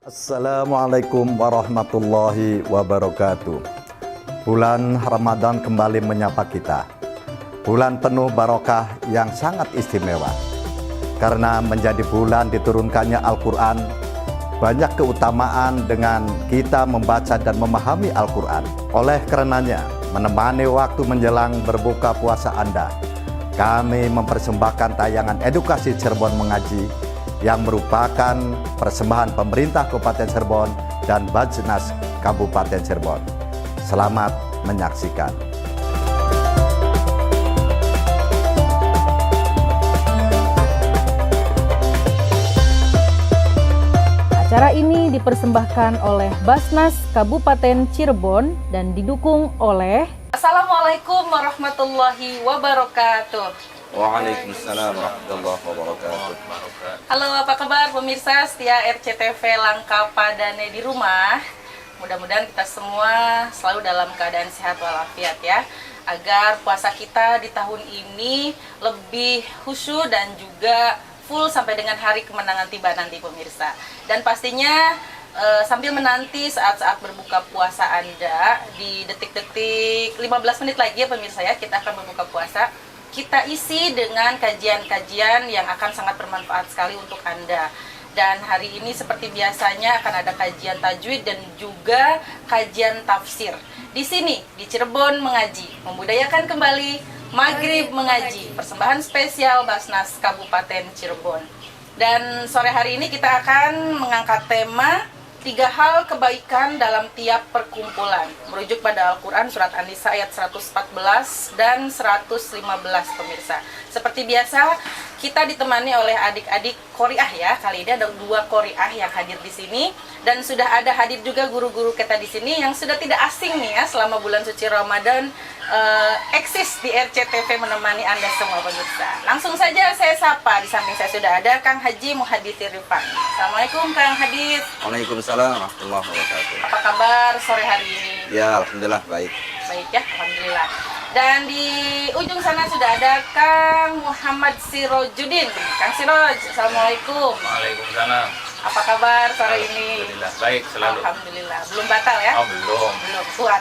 Assalamualaikum warahmatullahi wabarakatuh. Bulan Ramadan kembali menyapa kita. Bulan penuh barokah yang sangat istimewa. Karena menjadi bulan diturunkannya Al-Quran, banyak keutamaan dengan kita membaca dan memahami Al-Quran. Oleh karenanya, menemani waktu menjelang berbuka puasa Anda, kami mempersembahkan tayangan edukasi Cirebon Mengaji yang merupakan persembahan pemerintah Kabupaten Cirebon dan Bajnas Kabupaten Cirebon. Selamat menyaksikan. Acara ini dipersembahkan oleh Basnas Kabupaten Cirebon dan didukung oleh Assalamualaikum warahmatullahi wabarakatuh. Waalaikumsalam warahmatullahi wabarakatuh. Halo, apa kabar pemirsa setia RCTV Langka Padane di rumah? Mudah-mudahan kita semua selalu dalam keadaan sehat walafiat ya, agar puasa kita di tahun ini lebih khusyuk dan juga full sampai dengan hari kemenangan tiba nanti pemirsa. Dan pastinya sambil menanti saat-saat berbuka puasa Anda di detik-detik 15 menit lagi ya pemirsa ya, kita akan berbuka puasa. Kita isi dengan kajian-kajian yang akan sangat bermanfaat sekali untuk Anda. Dan hari ini seperti biasanya akan ada kajian tajwid dan juga kajian tafsir. Di sini, di Cirebon Mengaji, membudayakan kembali Maghrib Mengaji, persembahan spesial Basnas Kabupaten Cirebon. Dan sore hari ini kita akan mengangkat tema 3 hal kebaikan dalam tiap perkumpulan, merujuk pada Al-Quran Surat An-Nisa ayat 114 dan 115 pemirsa. Seperti biasa, kita ditemani oleh adik-adik Qori'ah ya. Kali ini ada 2 Qori'ah yang hadir di sini. Dan sudah ada hadir juga guru-guru kita di sini yang sudah tidak asing nih ya, selama bulan suci Ramadan eksis di RCTV menemani Anda semua pemirsa. Langsung saja saya sapa, di samping saya sudah ada Kang Haji Muhadits Irfan. Assalamualaikum Kang Hadits. Waalaikumsalam warahmatullahi wabarakatuh. Apa kabar sore hari ini? Ya, alhamdulillah baik. Baik ya, alhamdulillah. Dan di ujung sana sudah ada Kang Muhammad Sirojudin. Kang Siroj, Assalamualaikum. Waalaikumsalam. Apa kabar sore ini? Alhamdulillah, baik selalu. Alhamdulillah. Belum batal ya? Oh, belum. Belum kuat.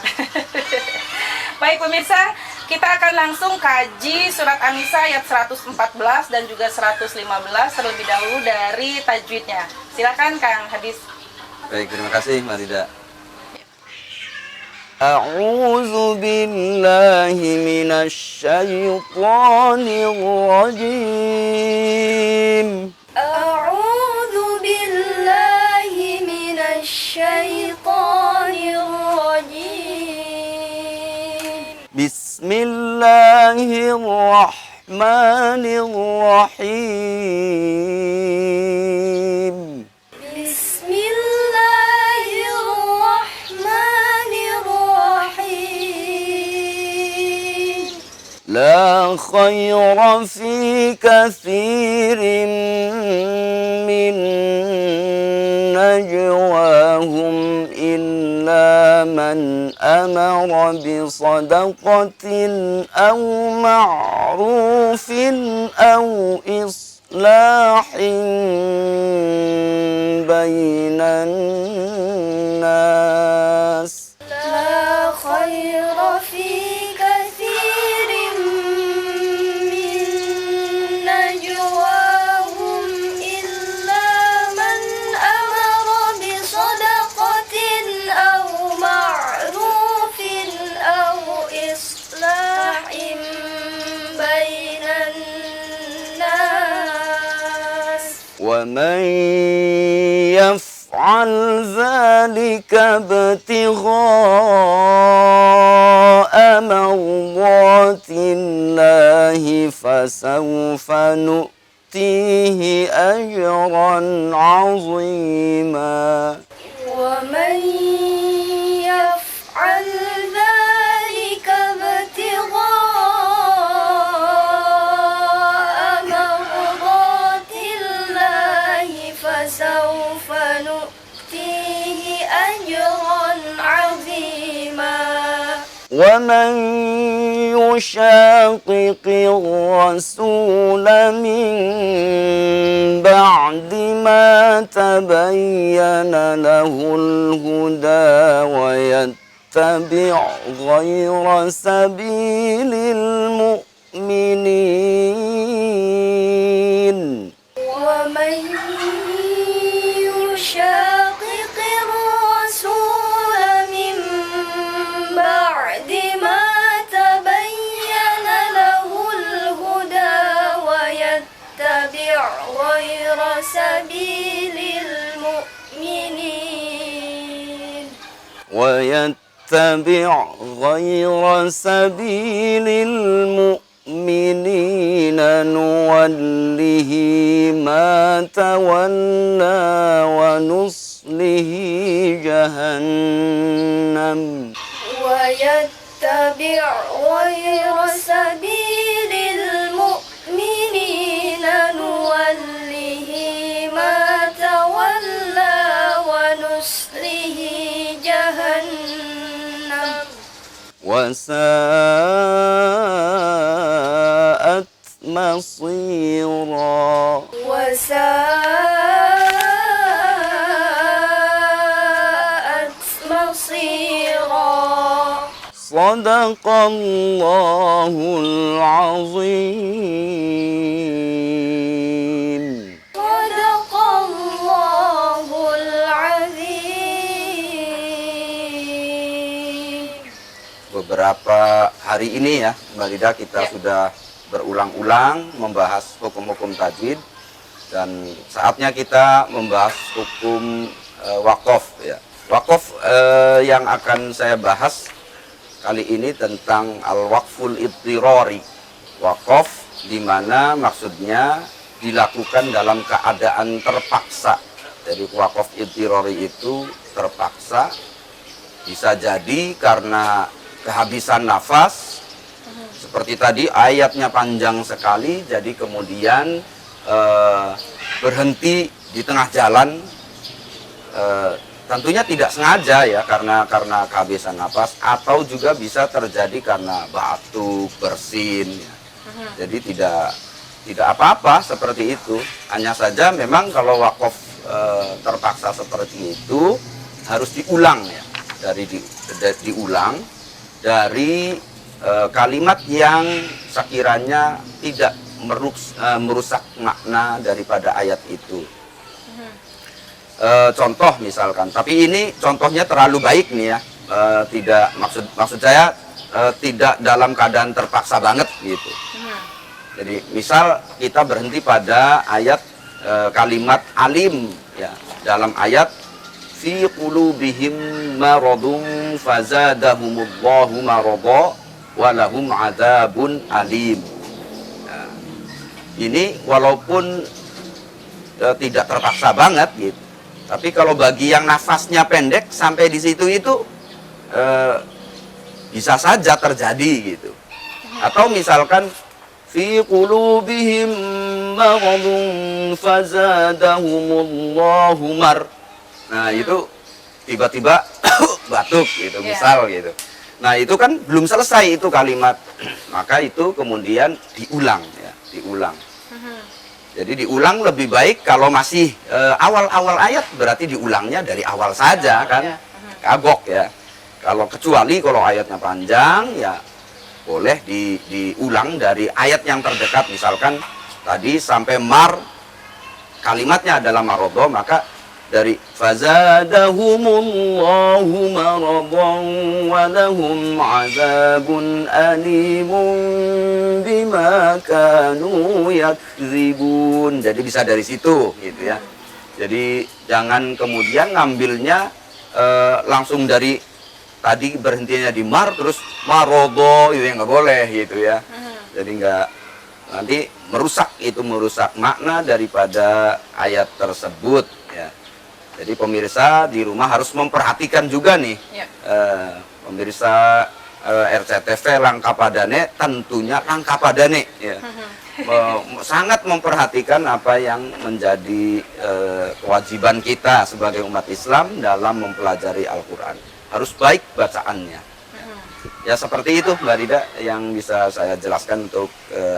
Baik pemirsa, kita akan langsung kaji surat An-Nisa ayat 114 dan juga 115 terlebih dahulu dari tajwidnya. Silakan Kang Hadis. Baik, terima kasih Mbak Rida. A'udzu billahi minasy syaithanir rajim. A'udzu billahi minasy syaithanir rajim. Bismillahirrahmanirrahim. Bismillahirrahmanirrahim. La khayra fi kathirin min najwahum illa man amara bi sadaqatin aw ma'rufin aw islahin bainan nas. La khayra fi kathirin min najwahum illa man amara bi sadaqatin aw ma'rufin aw islahin bainan nas. ومن يفعل ذلك ابتغاء مرضات الله فسوف نؤتيه أجرا عظيما. ومن يفعل ذلك ابتغاء مرضات الله فسوف نؤتيه أجرا عظيما. ومن يشاقق الرسول من بعد ما تبين له الهدى ويتبع غير سبيل المؤمنين ومن يشاقق الرسول من بعد ما تبين له الهدى ويتبع غير سبيل المؤمنين ويتبع غير سبيل المؤمنين نوله ما تولى ونصله جهنم ويتبع غير سبيل المؤمنين نوله ما تولى ونصله جهنم وساءت مصيرا وساءت مصيرا صدق الله العظيم صدق الله العظيم. Beberapa hari ini ya, Mbak Lida, kita sudah berulang-ulang membahas hukum-hukum tajwid, dan saatnya kita membahas hukum wakaf ya. Wakaf yang akan saya bahas kali ini tentang al-waqful idtirari. Wakaf di mana maksudnya dilakukan dalam keadaan terpaksa. Jadi wakaf idtirari itu terpaksa, bisa jadi karena kehabisan nafas, seperti tadi ayatnya panjang sekali, jadi kemudian berhenti di tengah jalan, tentunya tidak sengaja ya, karena kehabisan nafas, atau juga bisa terjadi karena batuk, bersin ya. Jadi tidak apa-apa seperti itu. Hanya saja memang kalau wakaf terpaksa seperti itu harus diulang ya, diulang dari kalimat yang sekiranya tidak merusak makna daripada ayat itu. Contoh misalkan, tapi ini contohnya terlalu baik nih ya, tidak maksud saya tidak dalam keadaan terpaksa banget gitu. Jadi misal kita berhenti pada ayat kalimat alim ya, dalam ayat fi qulubihim maradun fazadahumullahu marada walahum adzabun alim. Nah, ini walaupun tidak terpaksa banget gitu, tapi kalau bagi yang nafasnya pendek sampai di situ itu bisa saja terjadi gitu. Atau misalkan fi qulubihim maradun fazadahumullahu mar. Nah, itu tiba-tiba batuk gitu, misal gitu. Nah, itu kan belum selesai itu kalimat. Maka itu kemudian diulang ya, diulang. Jadi diulang lebih baik kalau masih awal-awal ayat, berarti diulangnya dari awal saja kan. Kagok ya. Kecuali kalau ayatnya panjang ya boleh diulang dari ayat yang terdekat, misalkan tadi sampai mar, kalimatnya adalah marodo, maka dari fazadahumullahu maradan wa lahum azabun alimun bima kanu yakzibun. Jadi bisa dari situ gitu ya. Jadi jangan kemudian ngambilnya langsung dari tadi berhentinya di mar terus marodo, itu yang nggak boleh gitu ya. Jadi nggak, nanti merusak makna daripada ayat tersebut ya. Jadi pemirsa di rumah harus memperhatikan juga nih, pemirsa RCTV Langkapadane, tentunya Langkapadane ya. Sangat memperhatikan apa yang menjadi kewajiban kita sebagai umat Islam dalam mempelajari Al-Quran. Harus baik bacaannya. Ya seperti itu Mbak Rida yang bisa saya jelaskan untuk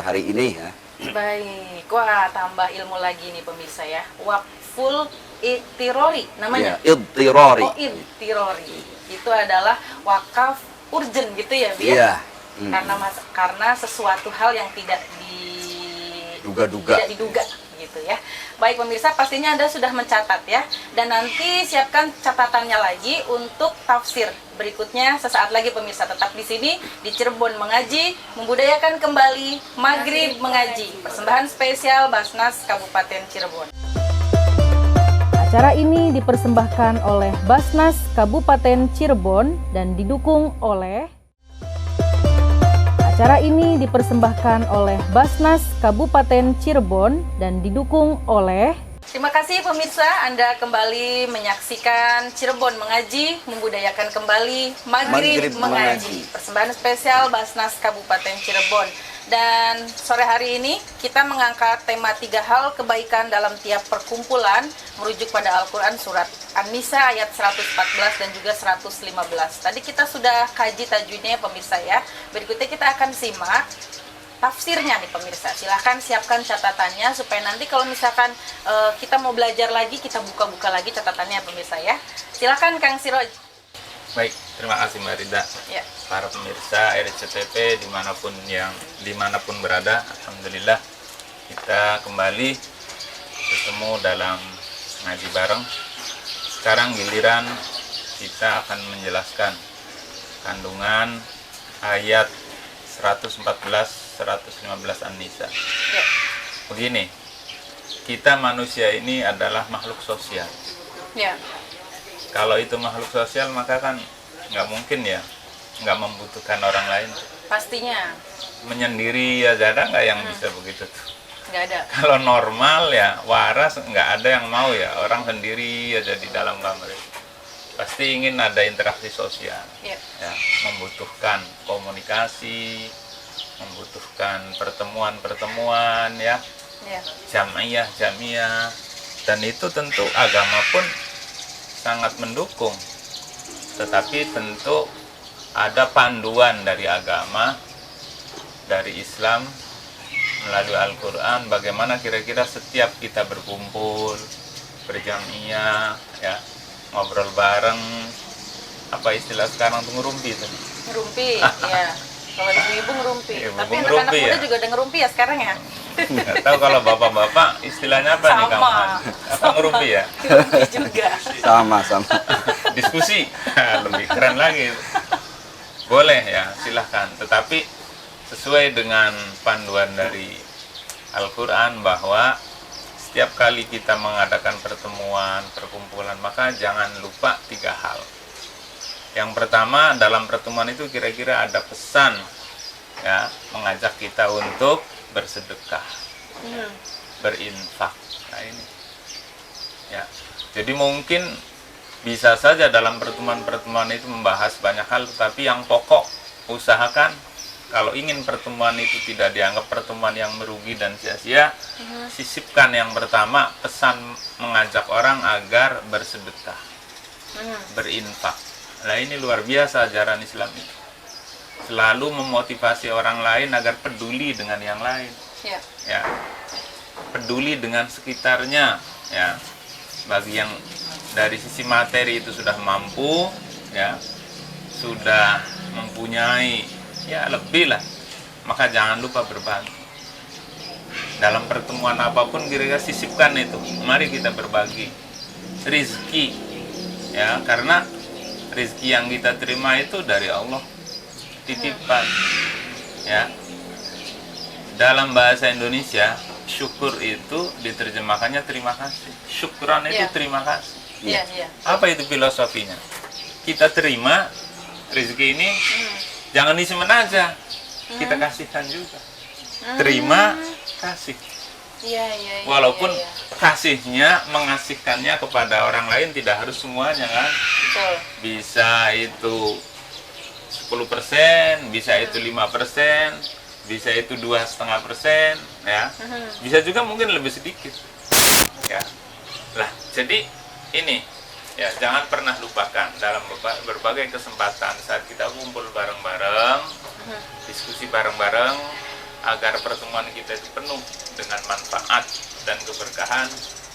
hari ini ya. Baik, wah tambah ilmu lagi nih pemirsa ya. Wakful Ittirori namanya. Ya, Ittirori. Oh, Ittirori. Itu adalah wakaf urgent gitu ya, Bi? Iya. Karena sesuatu hal yang tidak diduga gitu ya. Baik pemirsa, pastinya Anda sudah mencatat ya. Dan nanti siapkan catatannya lagi untuk tafsir berikutnya sesaat lagi pemirsa. Tetap di sini di Cirebon Mengaji, membudayakan kembali Maghrib Mengaji. Persembahan spesial Basnas Kabupaten Cirebon. Acara ini dipersembahkan oleh Basnas Kabupaten Cirebon dan didukung oleh Acara ini dipersembahkan oleh Basnas Kabupaten Cirebon dan didukung oleh Terima kasih pemirsa, Anda kembali menyaksikan Cirebon Mengaji, membudayakan kembali Maghrib Mengaji. Persembahan spesial Basnas Kabupaten Cirebon. Dan sore hari ini kita mengangkat tema 3 hal kebaikan dalam tiap perkumpulan merujuk pada Al-Quran surat An-Nisa ayat 114 dan juga 115. Tadi kita sudah kaji tajwidnya pemirsa ya. Berikutnya kita akan simak tafsirnya nih pemirsa. Silahkan siapkan catatannya supaya nanti kalau misalkan kita mau belajar lagi, kita buka-buka lagi catatannya pemirsa ya. Silahkan Kang Siroj. Baik, terima kasih Mbak Rida. Ya. Para pemirsa RCTV dimanapun berada, alhamdulillah kita kembali bertemu dalam ngaji bareng. Sekarang giliran kita akan menjelaskan kandungan ayat 114-115 An-Nisa. Ya. Begini, kita manusia ini adalah makhluk sosial. Ya. Kalau itu makhluk sosial maka kan nggak mungkin ya nggak membutuhkan orang lain. Pastinya. Menyendiri aja ada nggak yang bisa begitu tuh? Nggak ada. Kalau normal ya waras nggak ada yang mau ya orang sendiri aja di dalam kamar itu. Pasti ingin ada interaksi sosial. Ya. Ya, membutuhkan komunikasi, membutuhkan pertemuan-pertemuan ya, Ya. jamiah, dan itu tentu agama pun sangat mendukung. Tetapi tentu ada panduan dari agama, dari Islam melalui Al-Quran, bagaimana kira-kira setiap kita berkumpul, berjamiah, ya, ngobrol bareng, apa istilah sekarang tuh ngerumpi tadi. Ngerumpi, ya. Kalau ibu-ibu ngerumpi. Ibu-ibu Tapi anak-anak ngerumpi muda ya? juga udah ngerumpi ya sekarang ya? Nggak tahu kalau bapak-bapak istilahnya apa nih Sama. kamu? Apa ngerumpi ya? Ngerumpi juga. Sama. Diskusi lebih keren lagi. Boleh ya, silahkan. Tetapi sesuai dengan panduan dari Al-Quran bahwa setiap kali kita mengadakan pertemuan, perkumpulan, maka jangan lupa 3 hal. Yang pertama, dalam pertemuan itu kira-kira ada pesan ya, mengajak kita untuk bersedekah, berinfak. Nah ini ya. Jadi mungkin bisa saja dalam pertemuan-pertemuan itu membahas banyak hal, tetapi yang pokok usahakan kalau ingin pertemuan itu tidak dianggap pertemuan yang merugi dan sia-sia, sisipkan yang pertama pesan mengajak orang agar bersedekah, berinfak. Nah ini luar biasa ajaran Islam itu. Selalu memotivasi orang lain agar peduli dengan yang lain. Ya. Ya, peduli dengan sekitarnya. Ya, bagi yang dari sisi materi itu sudah mampu, ya, sudah mempunyai, ya lebih lah, maka jangan lupa berbagi. Dalam pertemuan apapun kira-kira sisipkan itu. Mari kita berbagi rizki, ya, karena rizki yang kita terima itu dari Allah, titipan, ya. Dalam bahasa Indonesia syukur itu diterjemahkannya terima kasih. Syukran itu Ya. terima kasih. Iya, iya. Apa itu filosofinya? Kita terima rezeki ini, jangan disimpan aja, kita kasihkan juga. Terima, kasih. Iya, iya, iya. Walaupun iya, iya. kasihnya, mengasihkannya kepada orang lain tidak harus semuanya kan. Betul. Bisa itu 10%, bisa itu 5%, bisa itu 2,5%, ya. Bisa juga mungkin lebih sedikit. Ya. Lah, jadi ini Ya, jangan pernah lupakan dalam berbagai kesempatan saat kita kumpul bareng-bareng, diskusi bareng-bareng, agar pertemuan kita itu penuh dengan manfaat dan keberkahan.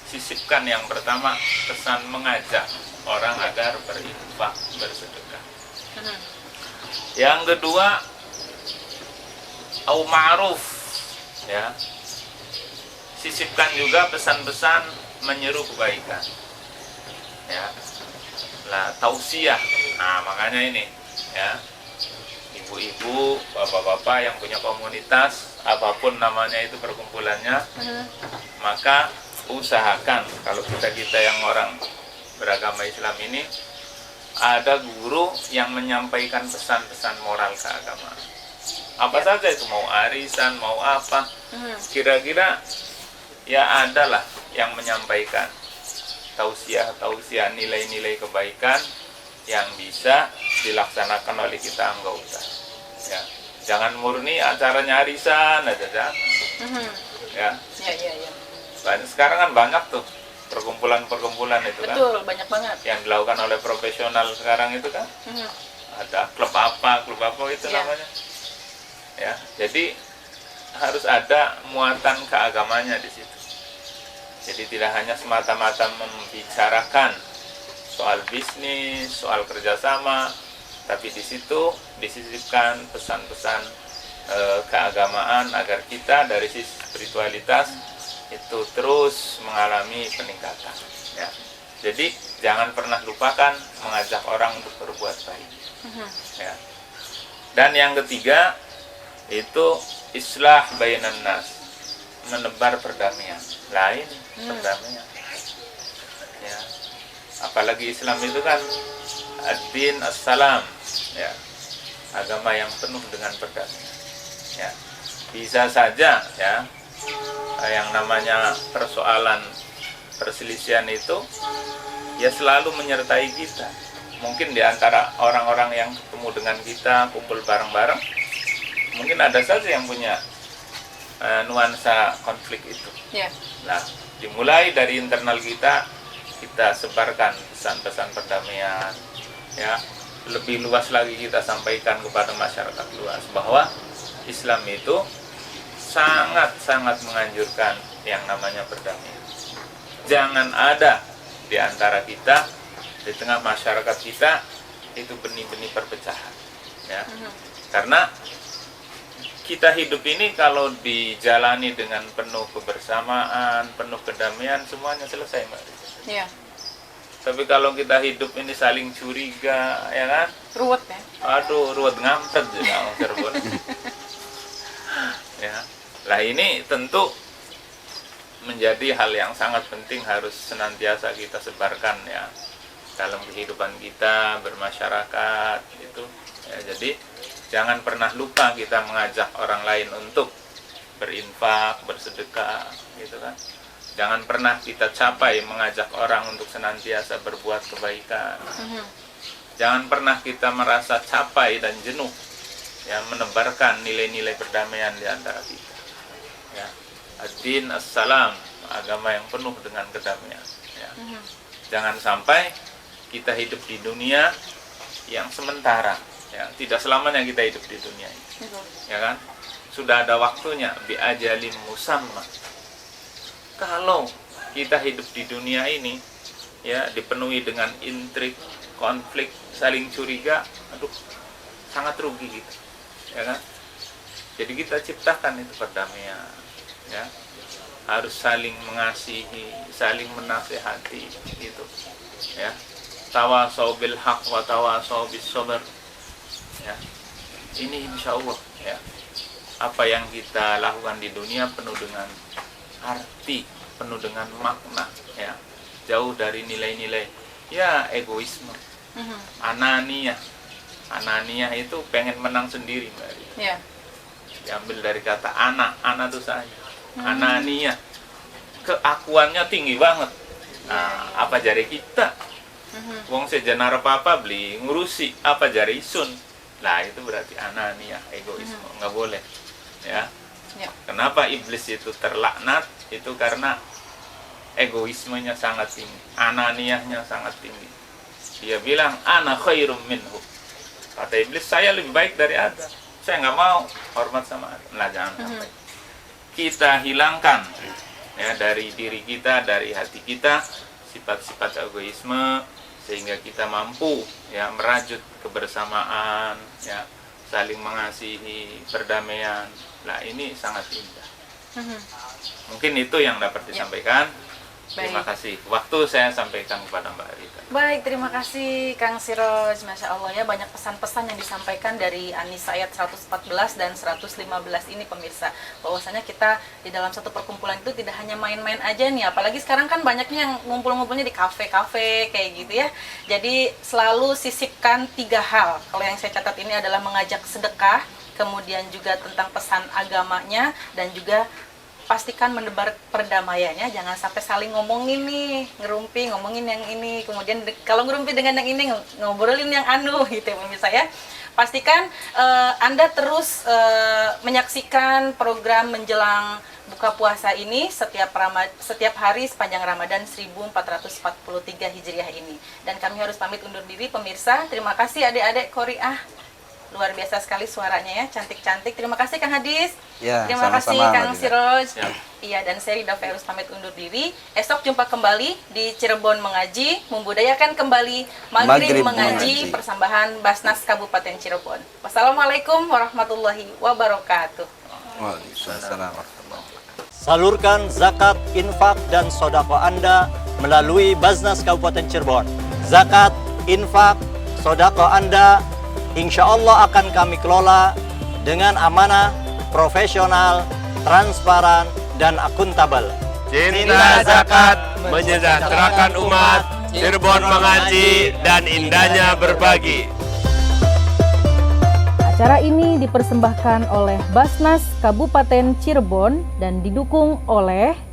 Sisipkan yang pertama pesan mengajak orang agar berinfak, bersedekah. Yang kedua, au ma'ruf, ya. Sisipkan juga pesan-pesan menyeru kebaikan. Ya. Lah tausiah. Nah, makanya ini, ya. Ibu-ibu, bapak-bapak yang punya komunitas, apapun namanya itu perkumpulannya, maka usahakan kalau kita yang orang beragama Islam ini ada guru yang menyampaikan pesan-pesan moral keagamaan. Apa saja itu, mau arisan, mau apa, kira-kira ya adalah yang menyampaikan tausiah nilai-nilai kebaikan yang bisa dilaksanakan oleh kita anggota. Ya, jangan murni acaranya arisan aja, jangan. Ya. Sekarang kan banyak tuh perkumpulan-perkumpulan itu. Betul, kan. banyak banget. Yang dilakukan oleh profesional sekarang itu kan. Ada klub apa itu namanya. Ya, jadi harus ada muatan keagamanya di situ. Jadi tidak hanya semata-mata membicarakan soal bisnis, soal kerjasama, tapi di situ disisipkan pesan-pesan keagamaan agar kita dari sisi spiritualitas itu terus mengalami peningkatan. Ya. Jadi jangan pernah lupakan mengajak orang untuk berbuat baik. Ya. Dan yang ketiga itu islah bainan nas, menebar perdamaian. Lain perdamaian. Ya. Apalagi Islam itu kan ad-din as-salam, ya. Agama yang penuh dengan perdamaian. Ya. Bisa saja ya yang namanya persoalan perselisihan itu ya selalu menyertai kita. Mungkin di antara orang-orang yang ketemu dengan kita, kumpul bareng-bareng, mungkin ada saja yang punya nuansa konflik itu. Yeah. Nah, dimulai dari internal kita sebarkan pesan-pesan perdamaian, ya. Lebih luas lagi kita sampaikan kepada masyarakat luas bahwa Islam itu sangat-sangat menganjurkan yang namanya perdamaian. Jangan ada di antara kita, di tengah masyarakat kita itu benih-benih perpecahan, ya. Karena kita hidup ini kalau dijalani dengan penuh kebersamaan, penuh kedamaian, semuanya selesai, Mbak. Iya. Tapi kalau kita hidup ini saling curiga, ya kan? Ruwet ya. Aduh, ruwet ngampet juga orang Cirebon. Ya. Lah ini tentu menjadi hal yang sangat penting harus senantiasa kita sebarkan ya dalam kehidupan kita bermasyarakat itu. Ya, jadi jangan pernah lupa kita mengajak orang lain untuk berinfak, bersedekah, gitu kan. Jangan pernah kita capai mengajak orang untuk senantiasa berbuat kebaikan. Jangan pernah kita merasa capai dan jenuh ya menebarkan nilai-nilai perdamaian di antara kita. Ya. Ad-din as-salam, agama yang penuh dengan kedamaian. Ya. Jangan sampai kita hidup di dunia yang sementara. Ya, tidak selamanya kita hidup di dunia ini. Ya kan? Sudah ada waktunya bi ajalin musamma. Kalau kita hidup di dunia ini ya dipenuhi dengan intrik, konflik, saling curiga, aduh sangat rugi kita. Ya kan? Jadi kita ciptakan itu perdamaian, ya. Harus saling mengasihi, saling menasehati gitu. Ya. Tawasau bil haq wa tawasau bis sabr. Ya. Ini insya Allah ya. Apa yang kita lakukan di dunia penuh dengan arti, penuh dengan makna ya. Jauh dari nilai-nilai ya egoisme. Ananiyah. Ananiyah itu pengen menang sendiri, Mbak. Yeah. Diambil dari kata anak itu saya. Ananiyah. Keakuannya tinggi banget. Nah, apa jari kita? Wong sejenar apa beli ngurusi apa jari sun. Nah, itu berarti ananiyah, egoisme. Nggak boleh. Ya. Yeah. Kenapa iblis itu terlaknat? Itu karena egoismenya sangat tinggi, ananiahnya sangat tinggi. Dia bilang, ana khairum minhu. Kata iblis, saya lebih baik dari Adam. Saya nggak mau hormat sama Adam. Nah, jangan sampai kita hilangkan ya dari diri kita, dari hati kita sifat-sifat egoisme, sehingga kita mampu ya merajut kebersamaan, ya saling mengasihi, perdamaian. Nah, ini sangat indah. Mungkin itu yang dapat disampaikan. Terima kasih. Waktu saya sampaikan kepada Mbak Rita. Baik, terima kasih Kang Siroj. Masya Allah ya, banyak pesan-pesan yang disampaikan dari An-Nisa ayat 114 dan 115 ini pemirsa. Bahwasanya kita di dalam satu perkumpulan itu tidak hanya main-main aja nih. Apalagi sekarang kan banyaknya yang ngumpul-ngumpulnya di kafe-kafe kayak gitu ya. Jadi selalu sisipkan 3 hal. Kalau yang saya catat ini adalah mengajak sedekah, kemudian juga tentang pesan agamanya, dan juga pastikan mendebar perdamaiannya, jangan sampai saling ngomongin nih, ngerumpi, ngomongin yang ini, kemudian kalau ngerumpi dengan yang ini, ngobrolin yang anu gitu pemirsa ya. Pastikan Anda terus menyaksikan program menjelang buka puasa ini setiap hari sepanjang Ramadan 1443 Hijriah ini. Dan kami harus pamit undur diri pemirsa. Terima kasih adik-adik Qori'ah. Luar biasa sekali suaranya ya, cantik-cantik. Terima kasih Kang Hadis. Ya, Terima kasih sama-sama, Kang Mbak Dina. Siroj. Iya, dan saya Rida Ferus pamit undur diri. Esok jumpa kembali di Cirebon Mengaji, membudayakan kembali Maghrib Maghrib Mengaji, Mengaji. persambahan Basnas Kabupaten Cirebon. Wassalamualaikum warahmatullahi wabarakatuh. Waalaikumsalam warahmatullahi wabarakatuh. Salurkan zakat, infak, dan sodako Anda melalui Basnas Kabupaten Cirebon. Zakat, infak, sodako Anda insya Allah akan kami kelola dengan amanah, profesional, transparan, dan akuntabel. Cinta zakat menyejahterakan umat, Cirebon mengaji, dan indahnya berbagi. Acara ini dipersembahkan oleh Basnas Kabupaten Cirebon dan didukung oleh